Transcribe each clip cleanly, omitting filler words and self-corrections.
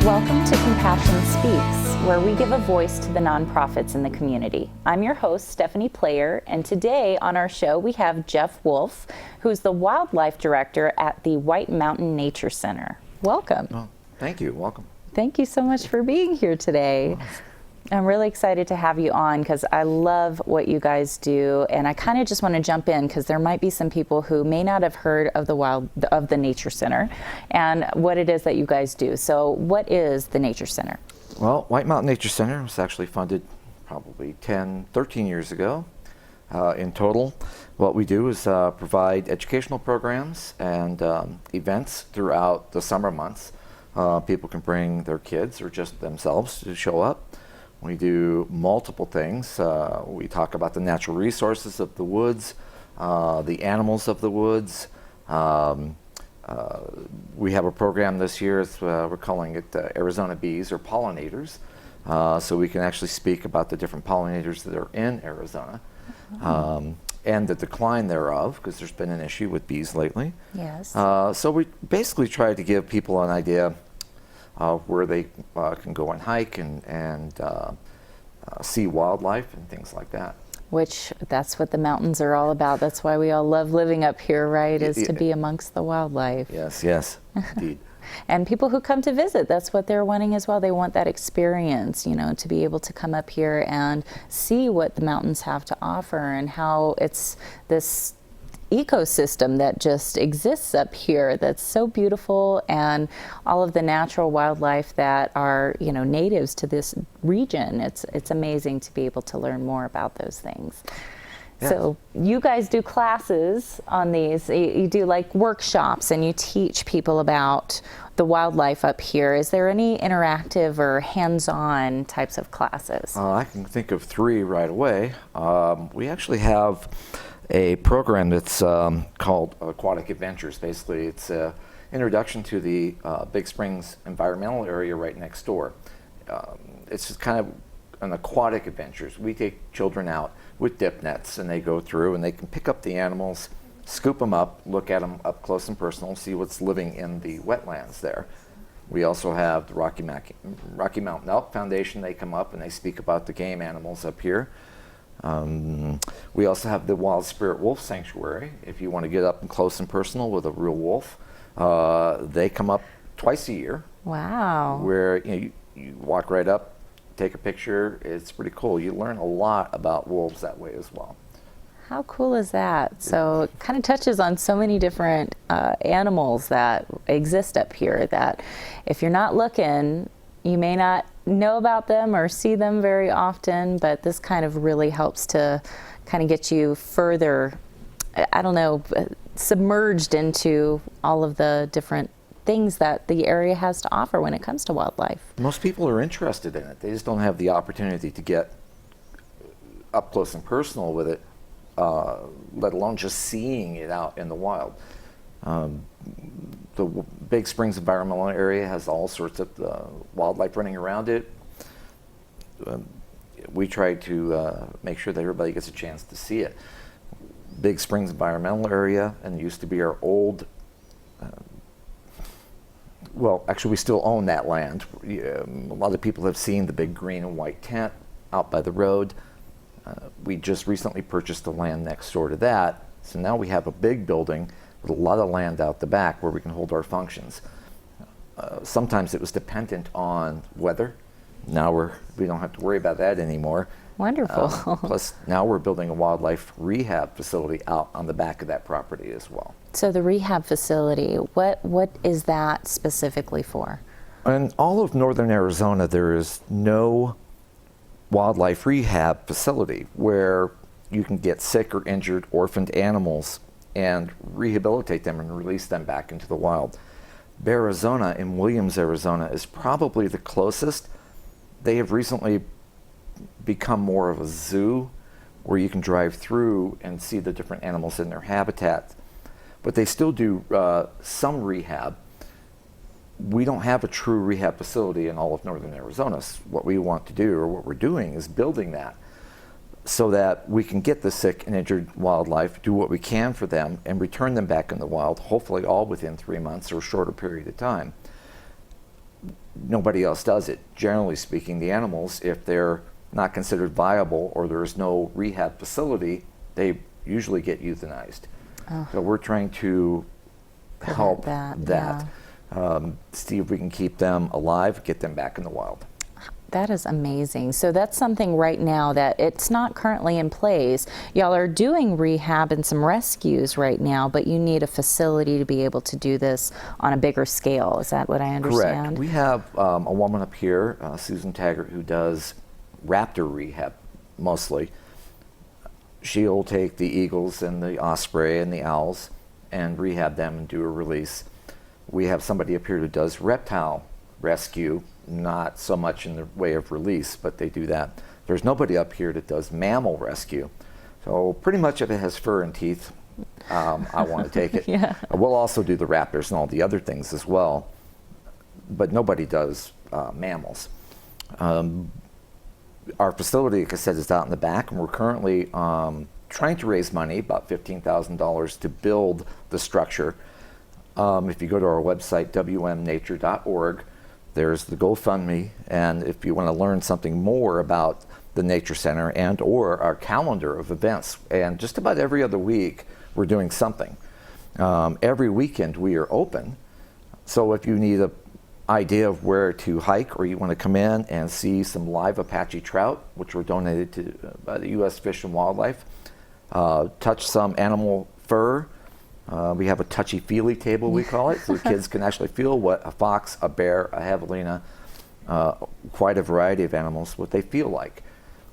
Welcome to Compassion Speaks, where we give a voice to the nonprofits in the community. I'm your host, Stephanie Player, and today on our show we have Jeff Wolf, who's the wildlife director at the White Mountain Nature Center. Welcome. Oh, thank you. Welcome. Thank you so much for being here today. I'm really excited to have you on because I love what you guys do, and I kind of just want to jump in because there might be some people who may not have heard of the Nature Center and what it is that you guys do. So what is the Nature Center? Well, White Mountain Nature Center was actually funded probably 13 years ago. In total, what we do is provide educational programs and events throughout the summer months. People can bring their kids or just themselves to show up. We do multiple things. We talk about the natural resources of the woods, the animals of the woods. We have a program this year, we're calling it Arizona Bees or Pollinators. So we can actually speak about the different pollinators that are in Arizona and the decline thereof, because there's been an issue with bees lately. Yes. So we basically try to give people an idea where they can go and hike and see wildlife and things like that. Which, that's what the mountains are all about. That's why we all love living up here, right, is to be amongst the wildlife. Yes, yes, indeed. And people who come to visit, that's what they're wanting as well. They want that experience, you know, to be able to come up here and see what the mountains have to offer and how it's this ecosystem that just exists up here that's so beautiful, and all of the natural wildlife that are, you know, natives to this region. It's amazing to be able to learn more about those things. Yes. So you guys do classes on these. You do like workshops and you teach people about the wildlife up here. Is there any interactive or hands-on types of classes? I can think of 3 right away. We actually have a program that's called Aquatic Adventures. Basically, it's an introduction to the Big Springs environmental area right next door. It's just kind of an aquatic adventures. We take children out with dip nets, and they go through and they can pick up the animals, scoop them up, look at them up close and personal, see what's living in the wetlands there. We also have the Rocky Mountain Elk Foundation. They come up and they speak about the game animals up here. We also have the Wild Spirit Wolf Sanctuary. If you want to get up and close and personal with a real wolf, they come up twice a year. Wow. Where you walk right up, take a picture. It's pretty cool. You learn a lot about wolves that way as well. How cool is that? So it kind of touches on so many different animals that exist up here that if you're not looking, you may not know about them or see them very often, but this kind of really helps to kind of get you further, I don't know, submerged into all of the different things that the area has to offer when it comes to wildlife. Most people are interested in it. They just don't have the opportunity to get up close and personal with it, let alone just seeing it out in the wild. The Big Springs environmental area has all sorts of wildlife running around it. We try to make sure that everybody gets a chance to see it. Big Springs environmental area, and it used to be our old, well, actually we still own that land. A lot of people have seen the big green and white tent out by the road. We just recently purchased the land next door to that, so now we have a big building with a lot of land out the back where we can hold our functions. Sometimes it was dependent on weather. Now we don't have to worry about that anymore. Wonderful. Plus, now we're building a wildlife rehab facility out on the back of that property as well. So the rehab facility, what is that specifically for? In all of northern Arizona, there is no wildlife rehab facility where you can get sick or injured, orphaned animals and rehabilitate them and release them back into the wild. Arizona in Williams, Arizona is probably the closest. They have recently become more of a zoo where you can drive through and see the different animals in their habitat. But they still do some rehab. We don't have a true rehab facility in all of northern Arizona. What we want to do, or what we're doing, is building that so that we can get the sick and injured wildlife, do what we can for them, and return them back in the wild, hopefully all within 3 months or a shorter period of time. nobody else does it. Generally speaking, the animals, if they're not considered viable or there's no rehab facility, they usually get euthanized. Oh. So we're trying to Prevent help that. see if we can keep them alive, get them back in the wild. That is amazing. So that's something right now that it's not currently in place. Y'all are doing rehab and some rescues right now, but you need a facility to be able to do this on a bigger scale. Is that what I understand? Correct. We have a woman up here, Susan Taggart, who does raptor rehab mostly. She'll take the eagles and the osprey and the owls and rehab them and do a release. We have somebody up here who does reptile rescue, not so much in the way of release, but they do that. There's nobody up here that does mammal rescue. So pretty much if it has fur and teeth, I want to take it. Yeah. We'll also do the raptors and all the other things as well, but nobody does mammals. Our facility, like I said, is out in the back, and we're currently trying to raise money, about $15,000, to build the structure. If you go to our website, wmnature.org, there's the GoFundMe, and if you want to learn something more about the Nature Center and or our calendar of events, and just about every other week we're doing something. Every weekend we are open, so if you need an idea of where to hike or you want to come in and see some live Apache trout, which were donated to by the U.S. Fish and Wildlife, touch some animal fur. We have a touchy-feely table, we call it, so the kids can actually feel what a fox, a bear, a javelina, quite a variety of animals, what they feel like.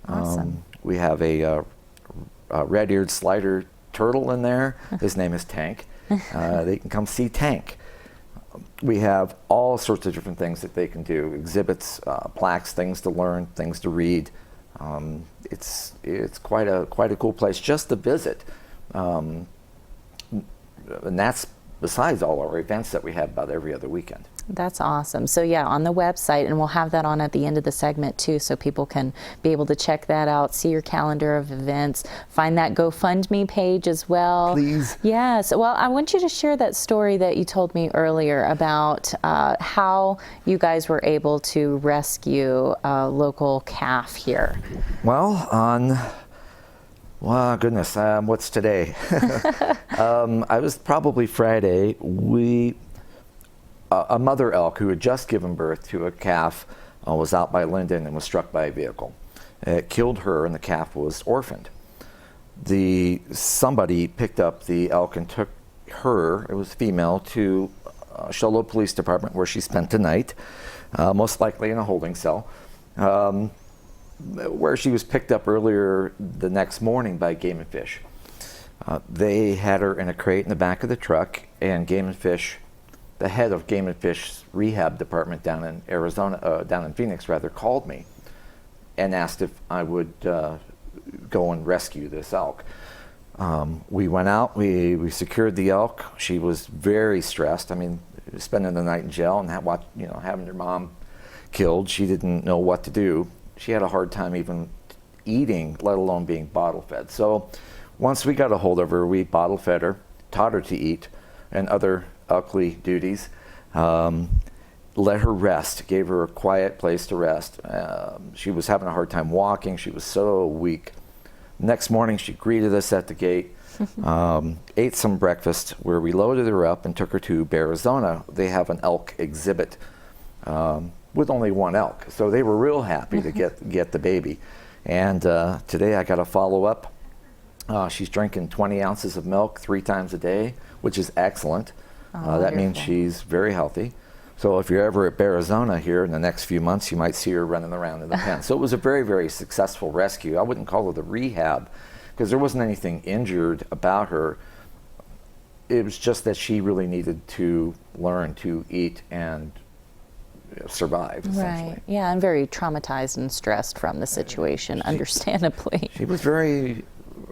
Awesome. We have a red-eared slider turtle in there. His name is Tank. They can come see Tank. We have all sorts of different things that they can do, exhibits, plaques, things to learn, things to read. It's quite a cool place just to visit. And that's besides all our events that we have about every other weekend. That's awesome. So yeah, on the website, and we'll have that on at the end of the segment too, so people can be able to check that out, see your calendar of events, find that GoFundMe page as well. Please. Yes. Well, I want you to share that story that you told me earlier about how you guys were able to rescue a local calf here. Well, wow, goodness, what's today? I was probably Friday. A mother elk who had just given birth to a calf was out by Linden and was struck by a vehicle. It killed her, and the calf was orphaned. Somebody picked up the elk and took her, it was female, to Show Police Department, where she spent the night, most likely in a holding cell. Where she was picked up earlier the next morning by Game and Fish. They had her in a crate in the back of the truck, and Game and Fish, the head of Game and Fish rehab department down in Arizona, down in Phoenix rather, called me and asked if I would go and rescue this elk. We went out, we secured the elk. She was very stressed. I mean, spending the night in jail and having her mom killed, she didn't know what to do. She had a hard time even eating, let alone being bottle fed. So once we got a hold of her, we bottle fed her, taught her to eat, and other elkly duties. Let her rest, gave her a quiet place to rest. She was having a hard time walking. She was so weak. Next morning, she greeted us at the gate, ate some breakfast, where we loaded her up and took her to Arizona. They have an elk exhibit with only one elk. So they were real happy to get the baby. And today I got a follow-up. She's drinking 20 ounces of milk 3 times a day, which is excellent. That means she's very healthy. So if you're ever at Arizona here in the next few months, you might see her running around in the pen. So it was a very, very successful rescue. I wouldn't call it a rehab because there wasn't anything injured about her. It was just that she really needed to learn to eat and survive, essentially. Right. Yeah, I'm very traumatized and stressed from the situation, understandably. She was very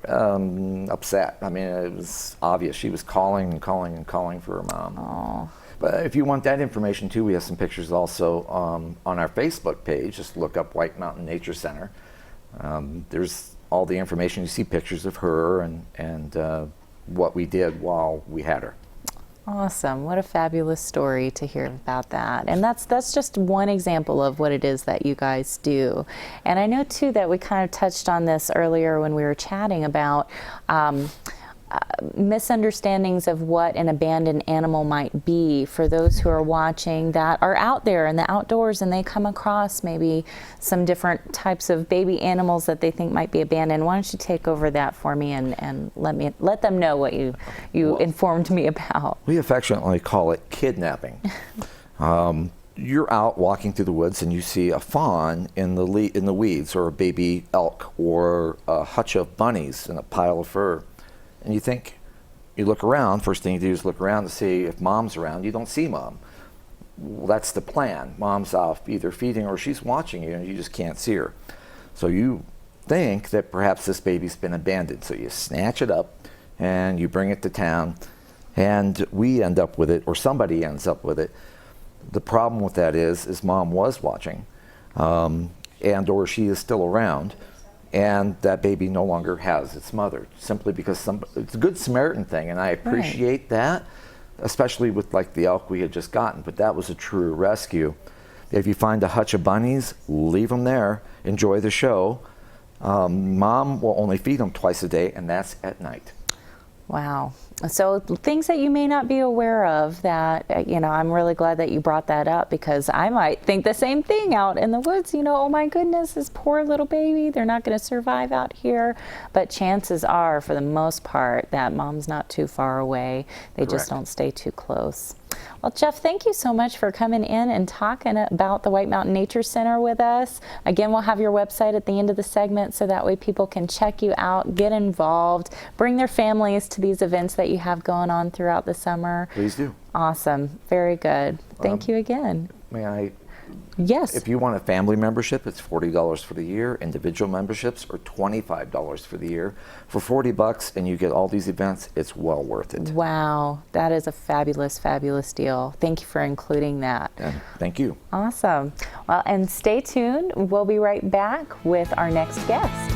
upset. I mean, it was obvious. She was calling and calling and calling for her mom. Oh. But if you want that information too, we have some pictures also on our Facebook page. Just look up White Mountain Nature Center. There's all the information. You see pictures of her and what we did while we had her. Awesome. What a fabulous story to hear about that. And that's just one example of what it is that you guys do. And I know too that we kind of touched on this earlier when we were chatting about misunderstandings of what an abandoned animal might be for those who are watching that are out there in the outdoors and they come across maybe some different types of baby animals that they think might be abandoned. Why don't you take over that for me and let them know what you Well, informed me about. We affectionately call it kidnapping. You're out walking through the woods and you see a fawn in the weeds, or a baby elk, or a hutch of bunnies in a pile of fur. And you look around, first thing you do is look around to see if mom's around. You don't see mom. Well, that's the plan. Mom's off either feeding or she's watching you and you just can't see her. So you think that perhaps this baby's been abandoned. So you snatch it up and you bring it to town, and we end up with it, or somebody ends up with it. The problem with that is mom was watching, and or she is still around, and that baby no longer has its mother, simply because it's a good Samaritan thing, and I appreciate that, especially with like the elk we had just gotten, but that was a true rescue. If you find a hutch of bunnies, leave them there, enjoy the show. Mom will only feed them twice a day, and that's at night. Wow. So things that you may not be aware of that, I'm really glad that you brought that up, because I might think the same thing out in the woods, oh my goodness, this poor little baby, they're not going to survive out here. But chances are, for the most part, that mom's not too far away. They just don't stay too close. Well, Jeff, thank you so much for coming in and talking about the White Mountain Nature Center with us. Again, we'll have your website at the end of the segment so that way people can check you out, get involved, bring their families to these events that you have going on throughout the summer. Please do. Awesome. Very good. Thank you again. May I? Yes. If you want a family membership, it's $40 for the year. Individual memberships are $25 for the year. For $40, and you get all these events, it's well worth it. Wow, that is a fabulous, fabulous deal. Thank you for including that. And thank you. Awesome. Well, and stay tuned. We'll be right back with our next guest.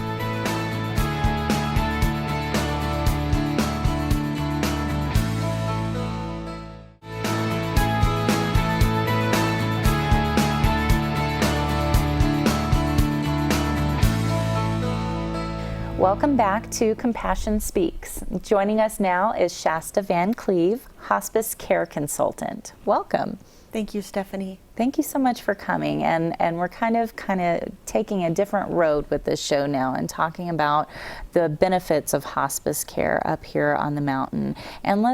Welcome back to Compassion Speaks. Joining us now is Shasta Van Cleve, Hospice Care Consultant. Welcome. Thank you, Stephanie. Thank you so much for coming, and we're kind of taking a different road with this show now and talking about the benefits of hospice care up here on the mountain. And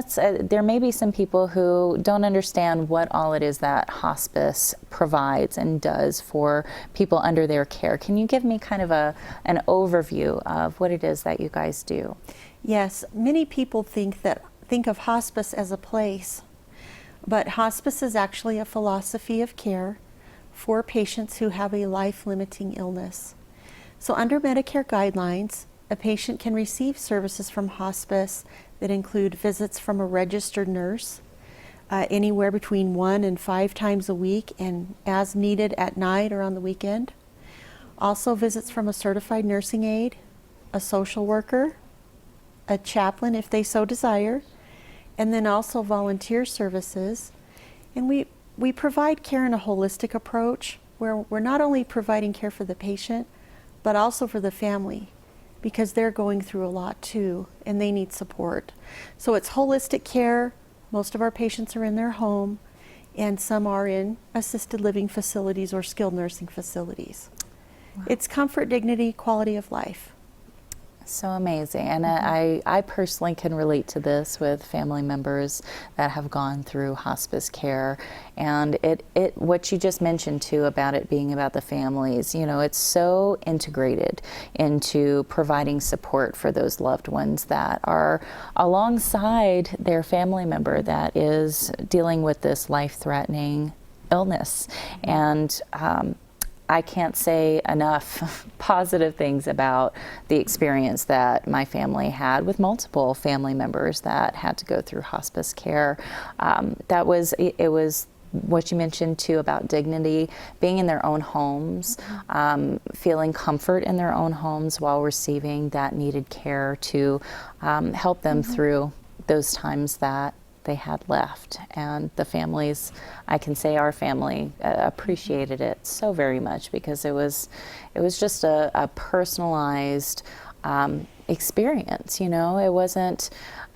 there may be some people who don't understand what all it is that hospice provides and does for people under their care. Can you give me kind of an overview of what it is that you guys do? Yes, many people think of hospice as a place. But hospice is actually a philosophy of care for patients who have a life-limiting illness. So under Medicare guidelines, a patient can receive services from hospice that include visits from a registered nurse, anywhere between 1 and 5 times a week, and as needed at night or on the weekend. Also visits from a certified nursing aide, a social worker, a chaplain if they so desire, and then also volunteer services. And we provide care in a holistic approach where we're not only providing care for the patient, but also for the family, because they're going through a lot too, and they need support. So it's holistic care. Most of our patients are in their home, and some are in assisted living facilities or skilled nursing facilities. Wow. It's comfort, dignity, quality of life. So amazing. And I personally can relate to this with family members that have gone through hospice care. And what you just mentioned too about it being about the families, it's so integrated into providing support for those loved ones that are alongside their family member that is dealing with this life-threatening illness. And I can't say enough positive things about the experience that my family had with multiple family members that had to go through hospice care. It was what you mentioned too about dignity, being in their own homes, feeling comfort in their own homes while receiving that needed care to help them through those times that they had left. And the families, I can say our family appreciated it so very much, because it was just a personalized experience. You know, it wasn't,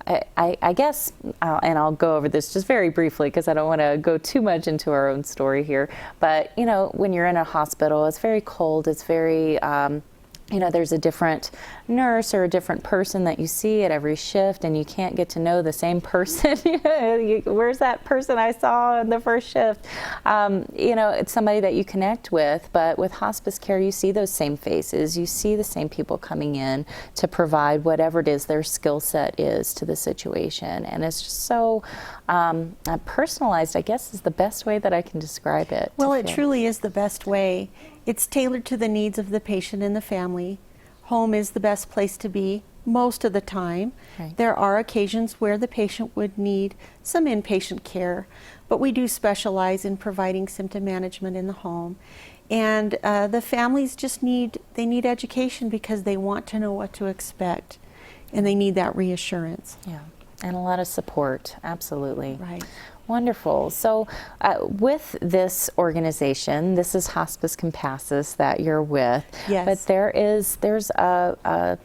I guess, and I'll go over this just very briefly because I don't want to go too much into our own story here, but you know, when you're in a hospital, it's very cold, it's very, you know, there's a different nurse or a different person that you see at every shift, and you can't get to know the same person. Where's that person I saw in the first shift? You know, it's somebody that you connect with, but with hospice care, you see those same faces. You see the same people coming in to provide whatever it is their skill set is to the situation. And it's just so personalized, I guess, is the best way that I can describe it. Well, it truly is the best way. It's tailored to the needs of the patient and the family. Home is the best place to be most of the time. Right. There are occasions where the patient would need some inpatient care, but we do specialize in providing symptom management in the home. And the families just need education, because they want to know what to expect, and they need that reassurance. Yeah, and a lot of support, absolutely. Right. Wonderful. So with this organization, this is Hospice Compassus that you're with, Yes. but there's a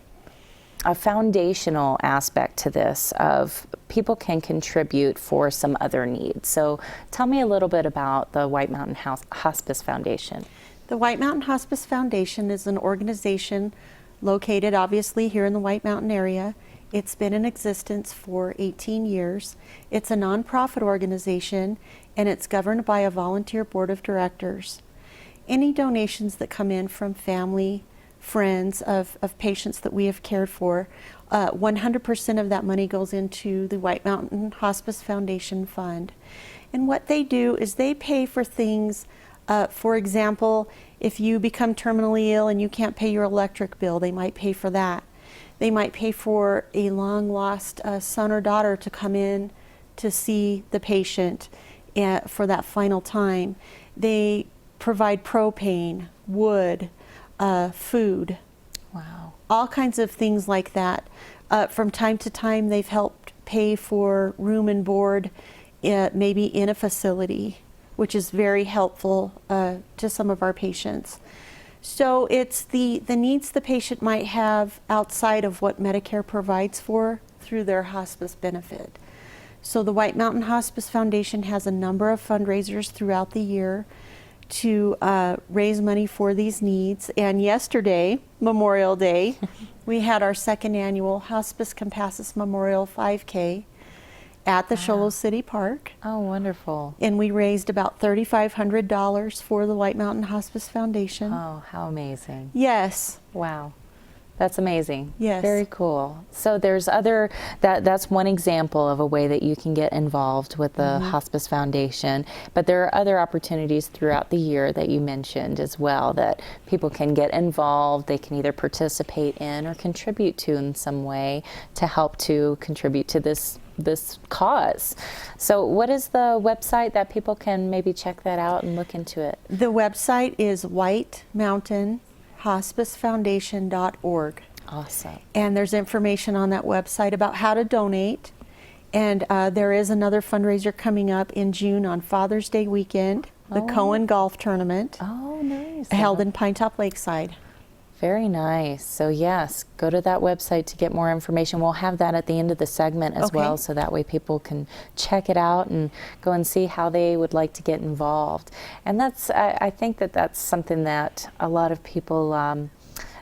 foundational aspect to this of people can contribute for some other needs. So tell me a little bit about the White Mountain Hospice Foundation. The White Mountain Hospice Foundation is an organization located obviously here in the White Mountain area. It's been in existence for 18 years. It's a nonprofit organization, and it's governed by a volunteer board of directors. Any donations that come in from family, friends of patients that we have cared for, 100% of that money goes into the White Mountain Hospice Foundation Fund. And what they do is they pay for things, for example, if you become terminally ill and you can't pay your electric bill, they might pay for that. They might pay for a long-lost son or daughter to come in to see the patient for that final time. They provide propane, wood, food. Wow. All kinds of things like that. From time to time, they've helped pay for room and board, maybe in a facility, which is very helpful to some of our patients. So it's the needs the patient might have outside of what Medicare provides for through their hospice benefit. So the White Mountain Hospice Foundation has a number of fundraisers throughout the year to raise money for these needs. And yesterday, Memorial Day, we had our second annual Hospice Compassus Memorial 5K at the Shoalo City Park. Oh, wonderful. And we raised about $3,500 for the White Mountain Hospice Foundation. Oh, how amazing. Yes. Wow. That's amazing. Yes. Very cool. So there's that's one example of a way that you can get involved with the Hospice Foundation, but there are other opportunities throughout the year that you mentioned as well that people can get involved. They can either participate in or contribute to in some way to help to contribute to this cause. So what is the website that people can maybe check that out and look into it? The website is whitemountainhospicefoundation.org. Awesome. And there's information on that website about how to donate. And there is another fundraiser coming up in June on Father's Day weekend, the Cohen Golf Tournament, Oh, nice. held in Pine Top Lakeside. Very nice. So yes, go to that website to get more information. We'll have that at the end of the segment as Okay. well, so that way people can check it out and go and see how they would like to get involved. And that's, I think that's something that a lot of people,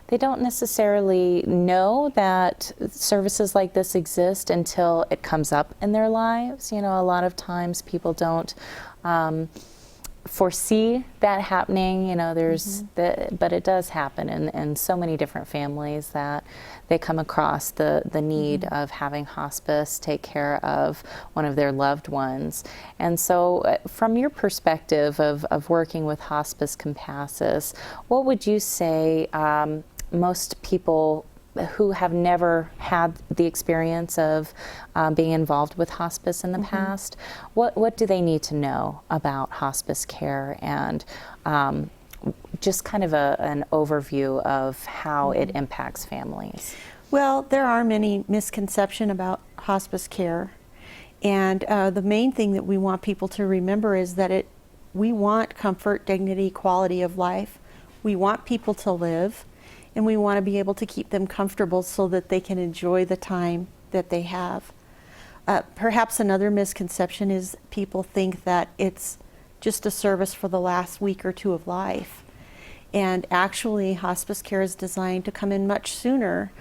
they don't necessarily know that services like this exist until it comes up in their lives. You know, a lot of times people don't foresee that happening, you know, but it does happen in so many different families that they come across the need of having hospice take care of one of their loved ones. And so from your perspective of working with Hospice Compassus, what would you say most people who have never had the experience of being involved with hospice in the past, what do they need to know about hospice care, and just kind of an overview of how it impacts families? Well, there are many misconceptions about hospice care. And the main thing that we want people to remember is that we want comfort, dignity, quality of life. We want people to live, and we want to be able to keep them comfortable so that they can enjoy the time that they have. Perhaps another misconception is people think that it's just a service for the last week or two of life. And actually, hospice care is designed to come in much sooner,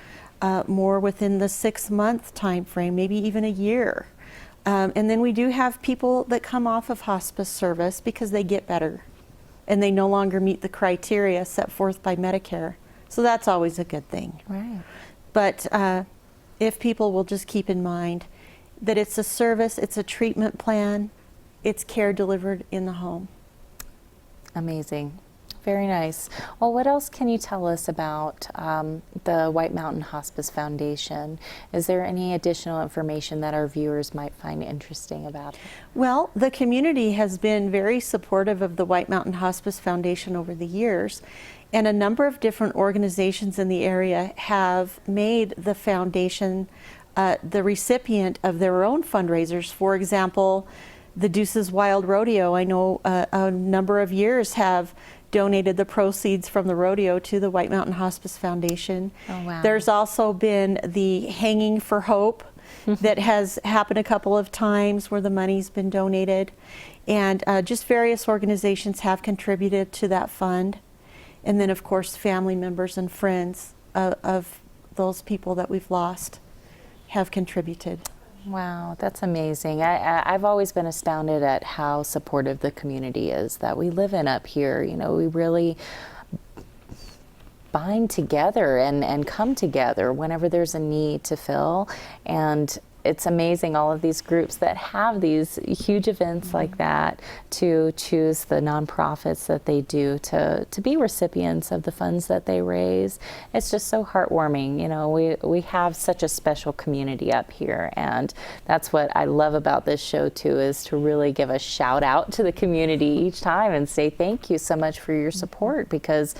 more within the 6-month time frame, maybe even a year. And then we do have people that come off of hospice service because they get better and they no longer meet the criteria set forth by Medicare. So that's always a good thing. Right. But if people will just keep in mind that it's a service, it's a treatment plan, it's care delivered in the home. Amazing. Very nice. Well, what else can you tell us about the White Mountain Hospice Foundation? Is there any additional information that our viewers might find interesting about it? Well, the community has been very supportive of the White Mountain Hospice Foundation over the years, and a number of different organizations in the area have made the foundation the recipient of their own fundraisers. For example, the Deuces Wild Rodeo, I know a number of years have donated the proceeds from the rodeo to the White Mountain Hospice Foundation. Oh, wow. There's also been the Hanging for Hope that has happened a couple of times where the money's been donated. And just various organizations have contributed to that fund. And then, of course, family members and friends of those people that we've lost have contributed. Wow, that's amazing. I've always been astounded at how supportive the community is that we live in up here. You know, we really bind together and come together whenever there's a need to fill. And it's amazing, all of these groups that have these huge events like that, to choose the nonprofits that they do to be recipients of the funds that they raise. It's just so heartwarming. You know, we have such a special community up here, and that's what I love about this show too, is to really give a shout out to the community each time and say thank you so much for your support, because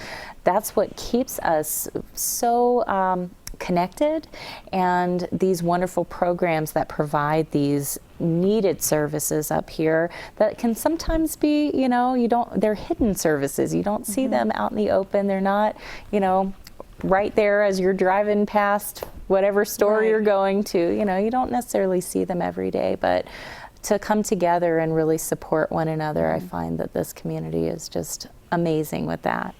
that's what keeps us so connected, and these wonderful programs that provide these needed services up here that can sometimes be, you know, they're hidden services. You don't see them out in the open. They're not, you know, right there as you're driving past whatever store you're going to. You know, you don't necessarily see them every day, but to come together and really support one another, I find that this community is just amazing with that.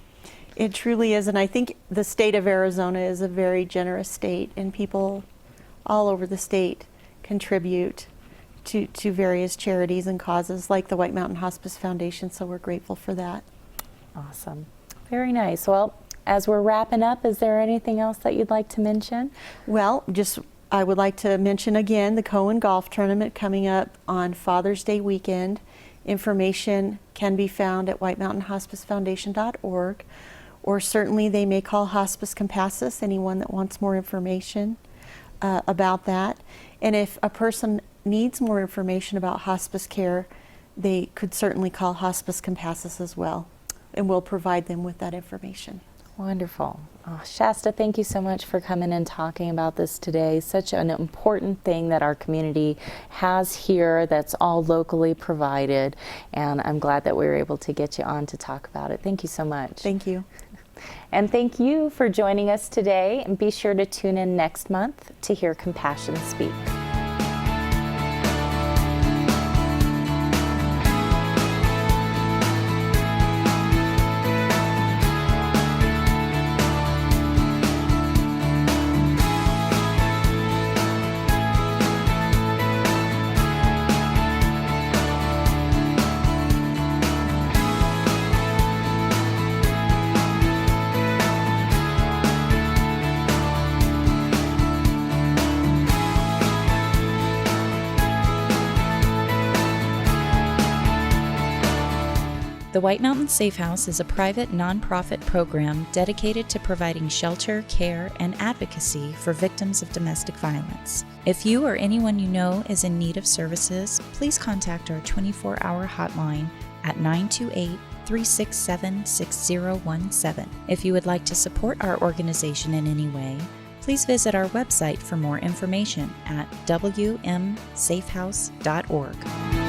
It truly is, and I think the state of Arizona is a very generous state, and people all over the state contribute to various charities and causes like the White Mountain Hospice Foundation, so we're grateful for that. Awesome. Very nice. Well, as we're wrapping up, is there anything else that you'd like to mention? Well, I would like to mention again the Cohen Golf Tournament coming up on Father's Day weekend. Information can be found at whitemountainhospicefoundation.org. Or certainly they may call Hospice Compassus, anyone that wants more information about that. And if a person needs more information about hospice care, they could certainly call Hospice Compassus as well, and we'll provide them with that information. Wonderful. Oh, Shasta, thank you so much for coming and talking about this today. Such an important thing that our community has here that's all locally provided, and I'm glad that we were able to get you on to talk about it. Thank you so much. Thank you. And thank you for joining us today, and be sure to tune in next month to hear Compassion Speak. The White Mountain Safe House is a private nonprofit program dedicated to providing shelter, care, and advocacy for victims of domestic violence. If you or anyone you know is in need of services, please contact our 24-hour hotline at 928-367-6017. If you would like to support our organization in any way, Please visit our website for more information at wmsafehouse.org.